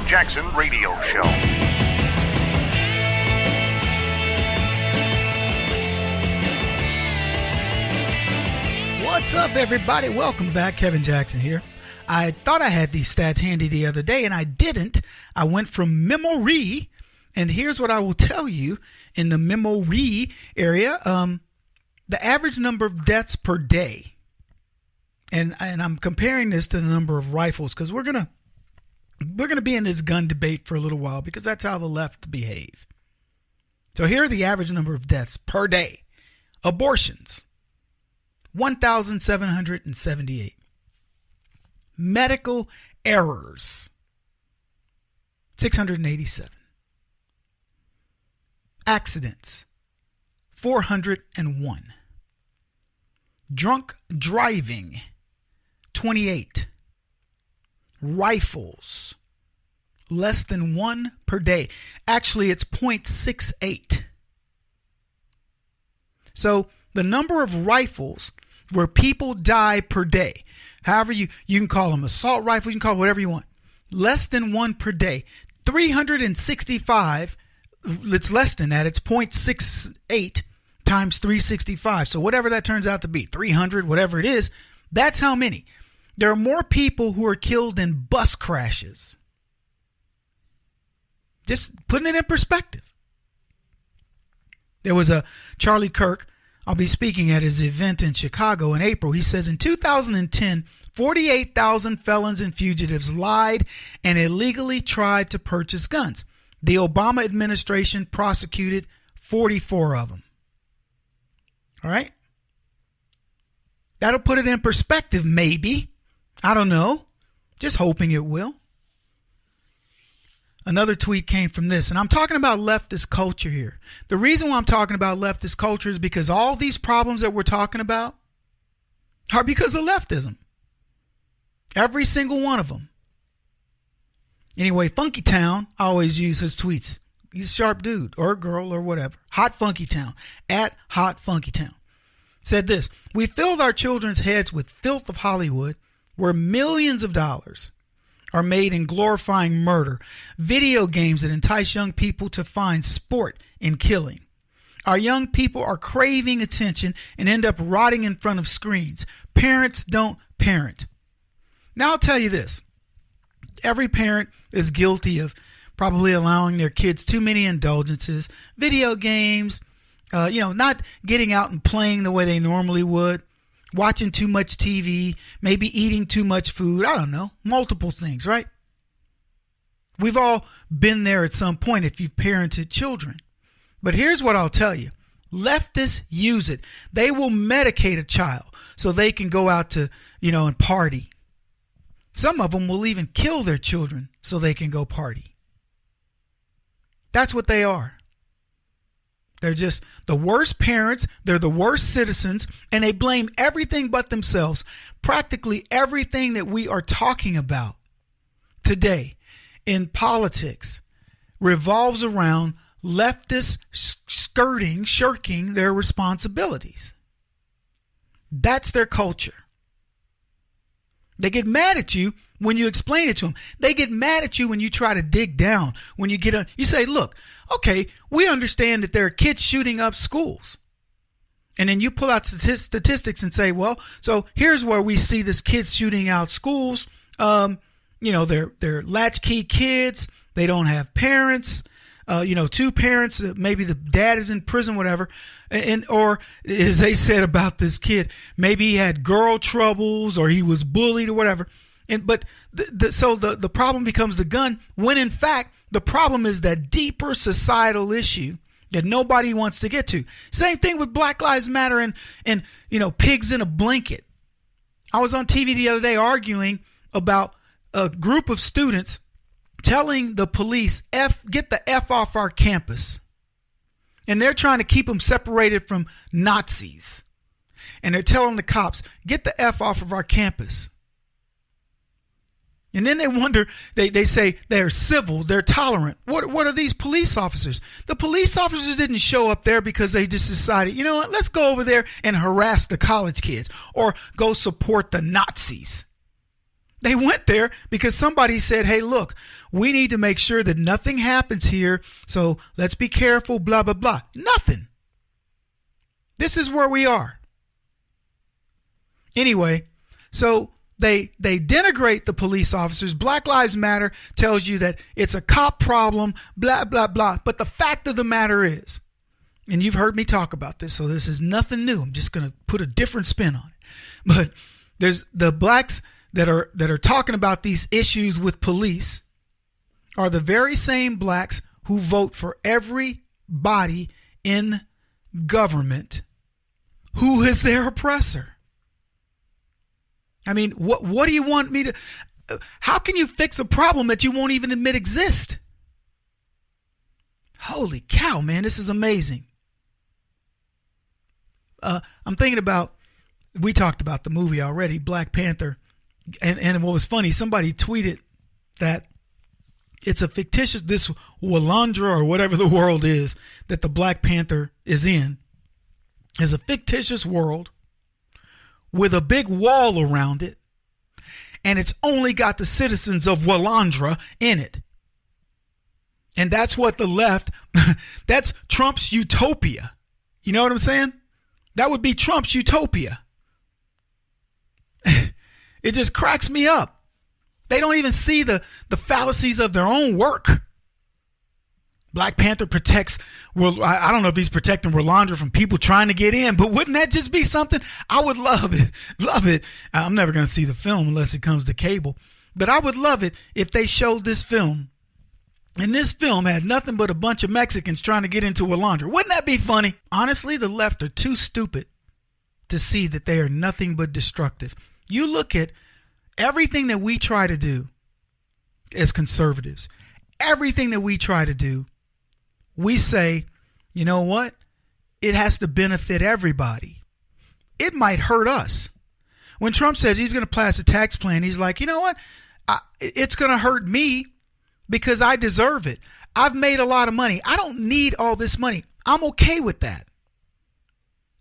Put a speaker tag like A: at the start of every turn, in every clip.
A: Jackson Radio Show.
B: What's up, everybody? Welcome back. Kevin Jackson here. I thought I had these stats handy the other day, and I didn't. I went from memory, and here's what I will tell you in the memory area. The average number of deaths per day, and I'm comparing this to the number of rifles, because we're gonna be in this gun debate for a little while, because that's how the left behave. So here are the average number of deaths per day. Abortions, 1,778. Medical errors, 687. Accidents, 401. Drunk driving, 28. Rifles, less than 1 per day. Actually, it's 0.68. So the number of rifles where people die per day, however you can call them assault rifles, you can call them whatever you want, less than 1 per day. 365, it's less than that. It's 0.68 times 365. So whatever that turns out to be, 300, whatever it is, that's how many. There are more people who are killed in bus crashes. Just putting it in perspective. There was a Charlie Kirk. I'll be speaking at his event in Chicago in April. He says in 2010, 48,000 felons and fugitives lied and illegally tried to purchase guns. The Obama administration prosecuted 44 of them. All right? That'll put it in perspective, maybe. I don't know. Just hoping it will. Another tweet came from this, and I'm talking about leftist culture here. The reason why I'm talking about leftist culture is because all these problems that we're talking about are because of leftism. Every single one of them. Anyway, Funky Town, I always use his tweets. He's a sharp dude or girl or whatever. Hot Funky Town, at Hot Funky Town. Said this: we filled our children's heads with filth of Hollywood, where millions of dollars are made in glorifying murder, video games that entice young people to find sport in killing. Our young people are craving attention and end up rotting in front of screens. Parents don't parent. Now I'll tell you this. Every parent is guilty of probably allowing their kids too many indulgences, video games, not getting out and playing the way they normally would, watching too much TV, maybe eating too much food. I don't know. Multiple things, right? We've all been there at some point if you've parented children. But here's what I'll tell you. Leftists use it. They will medicate a child so they can go out to, and party. Some of them will even kill their children so they can go party. That's what they are. They're just the worst parents. They're the worst citizens, and they blame everything but themselves. Practically everything that we are talking about today in politics revolves around leftists shirking their responsibilities. That's their culture. They get mad at you when you explain it to them. They get mad at you when you try to dig down. When you say, look, okay, we understand that there are kids shooting up schools. And then you pull out statistics and say, well, so here's where we see this kids shooting out schools. They're latchkey kids. They don't have parents. Two parents, maybe the dad is in prison, whatever. Or as they said about this kid, maybe he had girl troubles or he was bullied or whatever. But the problem becomes the gun, when in fact the problem is that deeper societal issue that nobody wants to get to. Same thing with Black Lives Matter and pigs in a blanket. I was on TV the other day arguing about a group of students telling the police, get the F off our campus. And they're trying to keep them separated from Nazis. And they're telling the cops, get the F off of our campus. And then they wonder, they say they're civil, they're tolerant. What are these police officers? The police officers didn't show up there because they just decided, you know what, let's go over there and harass the college kids or go support the Nazis. They went there because somebody said, hey, look, we need to make sure that nothing happens here. So let's be careful, blah, blah, blah. Nothing. This is where we are. Anyway, so they denigrate the police officers. Black Lives Matter tells you that it's a cop problem, blah, blah, blah. But the fact of the matter is, and you've heard me talk about this, so this is nothing new. I'm just going to put a different spin on it. But there's the blacks that are talking about these issues with police are the very same blacks who vote for everybody in government who is their oppressor. I mean, what do you want me to... How can you fix a problem that you won't even admit exists? Holy cow, man, this is amazing. I'm thinking about, we talked about the movie already, Black Panther. And what was funny, somebody tweeted that it's a fictitious, this Walandra or whatever the world is that the Black Panther is in, is a fictitious world with a big wall around it, and it's only got the citizens of Walandra in it. And that's what the left, that's Trump's utopia. You know what I'm saying? That would be Trump's utopia. It just cracks me up. They don't even see the fallacies of their own work. Black Panther protects, well, I don't know if he's protecting Rolanda from people trying to get in, but wouldn't that just be something? I would love it. Love it. I'm never going to see the film unless it comes to cable. But I would love it if they showed this film. And this film had nothing but a bunch of Mexicans trying to get into Rolanda. Wouldn't that be funny? Honestly, the left are too stupid to see that they are nothing but destructive. You look at everything that we try to do as conservatives, everything that we try to do, we say, you know what? It has to benefit everybody. It might hurt us. When Trump says he's going to pass a tax plan, he's like, you know what? It's going to hurt me because I deserve it. I've made a lot of money. I don't need all this money. I'm okay with that.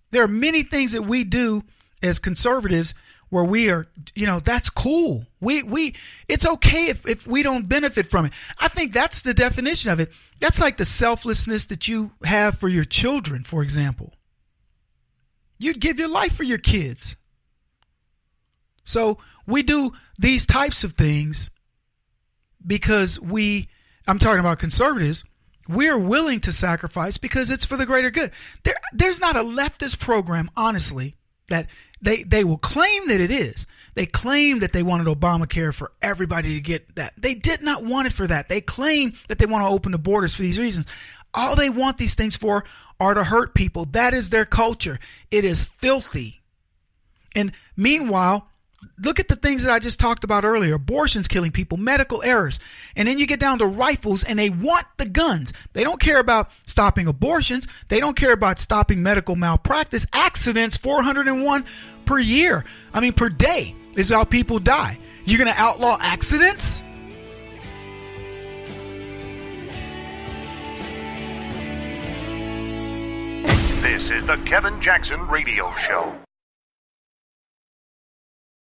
B: There are many things that we do as conservatives where we are, that's cool. It's okay if we don't benefit from it. I think that's the definition of it. That's like the selflessness that you have for your children, for example. You'd give your life for your kids. So we do these types of things because I'm talking about conservatives, we're willing to sacrifice because it's for the greater good. There's not a leftist program, honestly, that they will claim that it is. They claim that they wanted Obamacare for everybody to get that. They did not want it for that. They claim that they want to open the borders for these reasons. All they want these things for are to hurt people. That is their culture. It is filthy. And meanwhile, look at the things that I just talked about earlier. Abortions killing people, medical errors. And then you get down to rifles and they want the guns. They don't care about stopping abortions. They don't care about stopping medical malpractice. Accidents, 401 per year. Per day is how people die. You're going to outlaw accidents?
A: This is the Kevin Jackson Radio Show.